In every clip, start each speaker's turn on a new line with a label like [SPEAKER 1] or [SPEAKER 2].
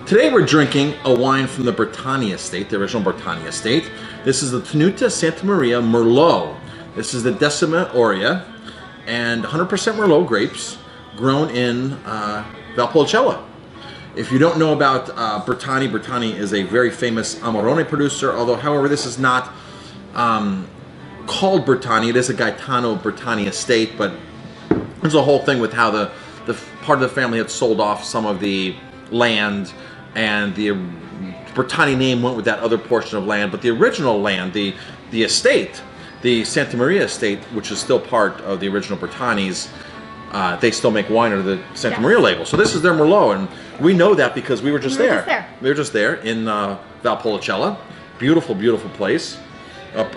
[SPEAKER 1] Today we're drinking a wine from the Bertani estate, the original Bertani estate. This is the Tenuta Santa Maria Merlot. This is the Decima Aurea and 100% Merlot grapes grown in Valpolicella. If you don't know about Bertani, Bertani is a very famous Amarone producer, although, however, this is not called Bertani. It is a Gaetano Bertani estate, but there's a whole thing with how the part of the family had sold off some of the land, and the Bertani name went with that other portion of land, but the original land, the estate, the Santa Maria estate, which is still part of the original Bertani's, they still make wine under the Santa Maria label. So this is their Merlot, and we know that because we were just there. We were just there in Valpolicella. Beautiful, beautiful place up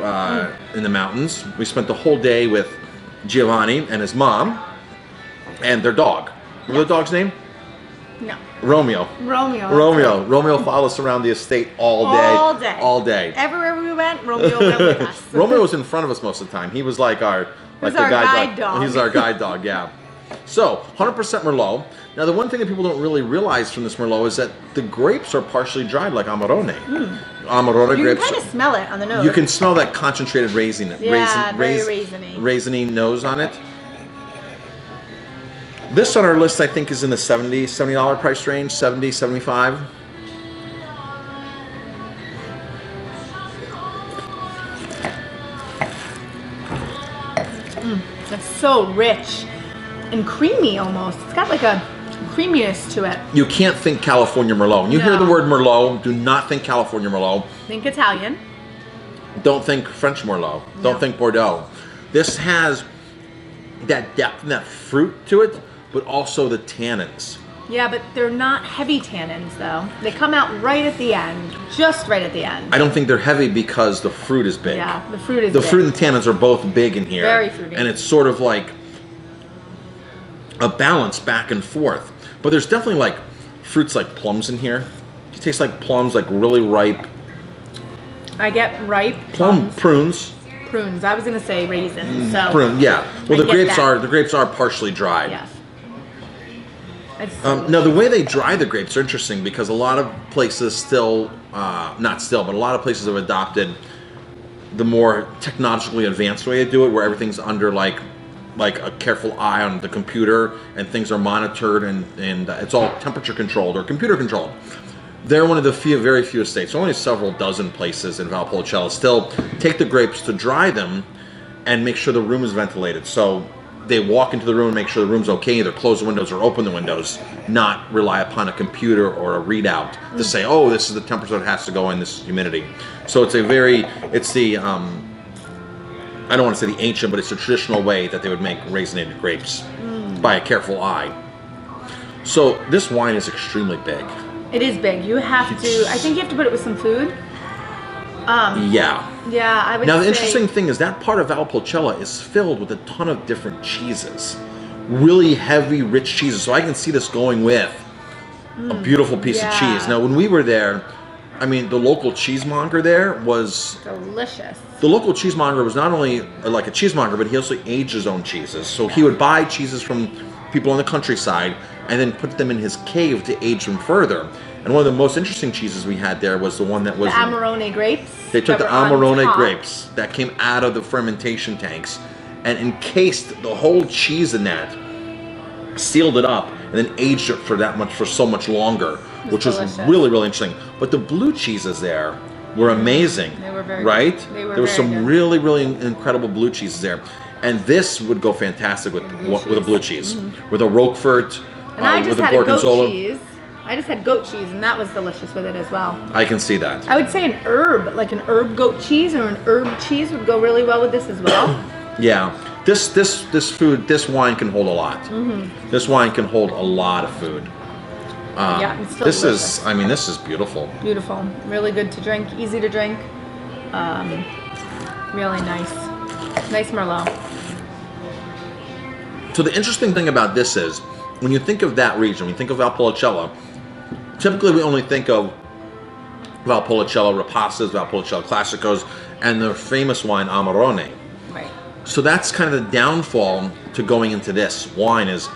[SPEAKER 1] in the mountains. We spent the whole day with Giovanni and his mom and their dog. Remember the dog's name?
[SPEAKER 2] No.
[SPEAKER 1] Romeo. Romeo followed us around the estate all day.
[SPEAKER 2] Everywhere we went, Romeo went with us.
[SPEAKER 1] Romeo was in front of us most of the time. He was like our guide dog. He's our guide dog, yeah. So, 100% Merlot. Now, the one thing that people don't really realize from this Merlot is that the grapes are partially dried like Amarone. Amarone grapes.
[SPEAKER 2] You can kind of smell it on the nose.
[SPEAKER 1] You can smell that concentrated very
[SPEAKER 2] raisiny.
[SPEAKER 1] Raisiny nose on it. This on our list, I think, is in the $70 price range, 70, 75.
[SPEAKER 2] It's so rich and creamy almost. It's got like a creaminess to it.
[SPEAKER 1] You can't think California Merlot. When you hear the word Merlot, do not think California Merlot.
[SPEAKER 2] Think Italian.
[SPEAKER 1] Don't think French Merlot. Don't think Bordeaux. This has that depth and that fruit to it, but also the tannins.
[SPEAKER 2] Yeah, but they're not heavy tannins though. They come out right at the end, just right at the end.
[SPEAKER 1] I don't think they're heavy because the fruit is big.
[SPEAKER 2] Yeah, the fruit is
[SPEAKER 1] big.
[SPEAKER 2] The
[SPEAKER 1] fruit and tannins are both big in here.
[SPEAKER 2] Very fruity.
[SPEAKER 1] And it's sort of like a balance back and forth. But there's definitely like fruits like plums in here. It tastes like plums, like really ripe.
[SPEAKER 2] I get ripe
[SPEAKER 1] prunes.
[SPEAKER 2] Prunes. I was gonna say raisins. So
[SPEAKER 1] prune, yeah. Well, the grapes are partially dried.
[SPEAKER 2] Yes.
[SPEAKER 1] Now, the way they dry the grapes are interesting because a lot of places still, not still, but a lot of places have adopted the more technologically advanced way to do it, where everything's under like a careful eye on the computer and things are monitored and it's all temperature controlled or computer controlled. They're one of the very few estates, only several dozen places in Valpolicella still take the grapes to dry them and make sure the room is ventilated. So they walk into the room and make sure the room's okay, either close the windows or open the windows, not rely upon a computer or a readout to say, oh, this is the temperature that has to go in, this is humidity. So it's the, I don't want to say the ancient, but it's a traditional way that they would make raisinated grapes by a careful eye. So this wine is extremely big.
[SPEAKER 2] It is big. You have to, I think you have to put it with some food.
[SPEAKER 1] Yeah,
[SPEAKER 2] I would say.
[SPEAKER 1] Now, the interesting thing is that part of Valpolicella is filled with a ton of different cheeses. Really heavy, rich cheeses. So I can see this going with a beautiful piece of cheese. Now, when we were there, I mean, the local cheesemonger there was
[SPEAKER 2] delicious.
[SPEAKER 1] The local cheesemonger was not only like a cheesemonger, but he also aged his own cheeses. So he would buy cheeses from people on the countryside and then put them in his cave to age them further. And one of the most interesting cheeses we had there was the one that was
[SPEAKER 2] the Amarone grapes.
[SPEAKER 1] They took the Amarone grapes that came out of the fermentation tanks and encased the whole cheese in that, sealed it up, and then aged it for so much longer, which was really, really interesting. But the blue cheeses there were amazing. They were very good. There were some really, really incredible blue cheeses there. And this would go fantastic with a blue cheese, with a Roquefort,
[SPEAKER 2] and
[SPEAKER 1] with a Gorgonzola.
[SPEAKER 2] Cheese. I just had goat cheese, and that was delicious with it as well.
[SPEAKER 1] I can see that.
[SPEAKER 2] I would say an herb, like an herb goat cheese or an herb cheese would go really well with this as well.
[SPEAKER 1] Yeah, this wine can hold a lot. This wine can hold a lot of food.
[SPEAKER 2] It's still delicious.
[SPEAKER 1] This is beautiful.
[SPEAKER 2] Beautiful, really good to drink, easy to drink. Really nice Merlot.
[SPEAKER 1] So the interesting thing about this is, when you think of that region, when you think of Valpolicella, typically we only think of Valpolicella Rapasas, Valpolicella Classicos, and the famous wine Amarone.
[SPEAKER 2] Right.
[SPEAKER 1] So that's kind of the downfall to going into this wine is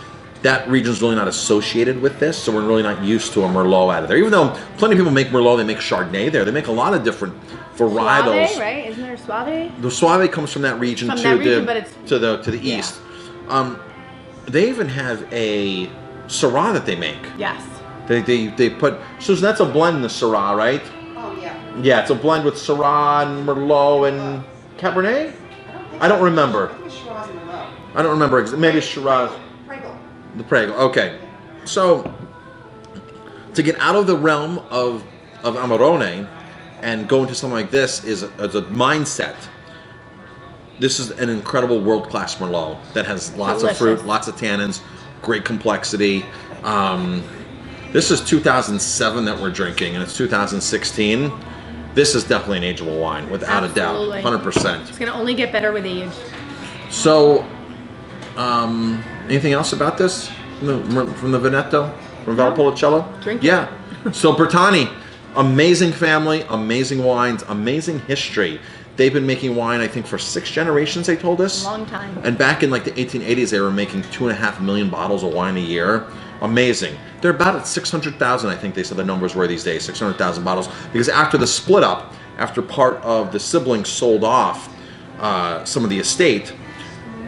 [SPEAKER 1] that region's really not associated with this, so we're really not used to a Merlot out of there. Even though plenty of people make Merlot, they make Chardonnay there. They make a lot of different varietals.
[SPEAKER 2] Suave, right? Isn't there Suave?
[SPEAKER 1] The Suave comes from that region
[SPEAKER 2] From
[SPEAKER 1] to
[SPEAKER 2] that region,
[SPEAKER 1] the
[SPEAKER 2] but it's,
[SPEAKER 1] to the east. They even have a Syrah that they make.
[SPEAKER 2] yes.
[SPEAKER 1] They put so that's a blend in the Syrah, right?
[SPEAKER 3] Oh, yeah.
[SPEAKER 1] Yeah, it's a blend with Syrah and Merlot and Cabernet. I don't remember.
[SPEAKER 3] I think it's Shiraz and Merlot.
[SPEAKER 1] I don't remember. Maybe it's Shiraz.
[SPEAKER 3] Prego.
[SPEAKER 1] The Prego. Okay. So to get out of the realm of Amarone and go into something like this is a mindset. This is an incredible world-class Merlot that has lots
[SPEAKER 2] Delicious.
[SPEAKER 1] of fruit, lots of tannins, great complexity. This is 2007 that we're drinking, and it's 2016. This is definitely an ageable wine, without
[SPEAKER 2] Absolutely.
[SPEAKER 1] a doubt, 100%.
[SPEAKER 2] It's going to only get better with age.
[SPEAKER 1] So, anything else about this from the Veneto, from Valpolicella?
[SPEAKER 2] Drink it.
[SPEAKER 1] Yeah. So Bertani, amazing family, amazing wines, amazing history. They've been making wine, I think, for 6 generations, they told us.
[SPEAKER 2] Long time.
[SPEAKER 1] And back in like the 1880s, they were making 2.5 million bottles of wine a year. Amazing. They're about at 600,000, I think they said the numbers were these days, 600,000 bottles. Because after the split up, after part of the siblings sold off some of the estate,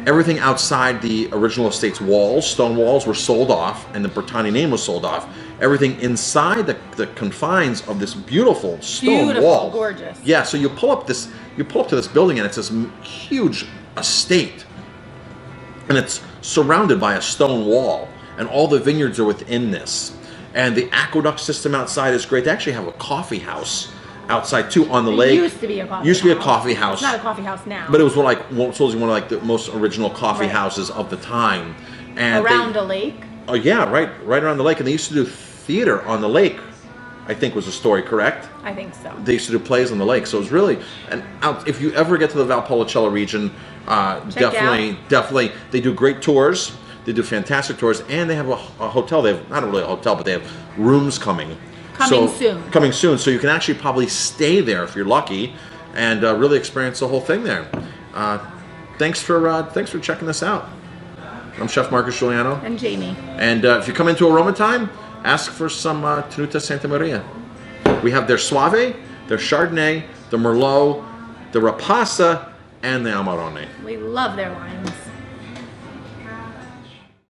[SPEAKER 1] everything outside the original estate's walls, stone walls, were sold off, and the Bertani name was sold off. Everything inside the confines of this beautiful stone
[SPEAKER 2] Beautiful,
[SPEAKER 1] wall.
[SPEAKER 2] gorgeous.
[SPEAKER 1] Yeah, so you pull up to this building, and it's this huge estate, and it's surrounded by a stone wall, and all the vineyards are within this. And the aqueduct system outside is great. They actually have a coffee house outside too on the
[SPEAKER 2] It
[SPEAKER 1] lake.
[SPEAKER 2] used to be a coffee
[SPEAKER 1] Used to be a
[SPEAKER 2] house.
[SPEAKER 1] coffee house.
[SPEAKER 2] It's not a coffee house now.
[SPEAKER 1] But it was supposedly one of like the most original coffee
[SPEAKER 2] Right.
[SPEAKER 1] houses of the time. And
[SPEAKER 2] Around a lake.
[SPEAKER 1] Oh yeah, right around the lake. And they used to do theater on the lake, I think was the story, correct?
[SPEAKER 2] I think so.
[SPEAKER 1] They used to do plays on the lake. So it was really, and if you ever get to the Valpolicella region, definitely, they do great tours. They do fantastic tours, and they have a hotel. They have not really a hotel, but they have rooms coming. Coming soon. So you can actually probably stay there if you're lucky, and really experience the whole thing there. Thanks for checking this out. I'm Chef Marcus Giuliano,
[SPEAKER 2] And Jamie.
[SPEAKER 1] and if you come into Aroma Time, ask for some Tenuta Santa Maria. We have their Suave, their Chardonnay, the Merlot, the Rapace, and the Amarone.
[SPEAKER 2] We love their wines.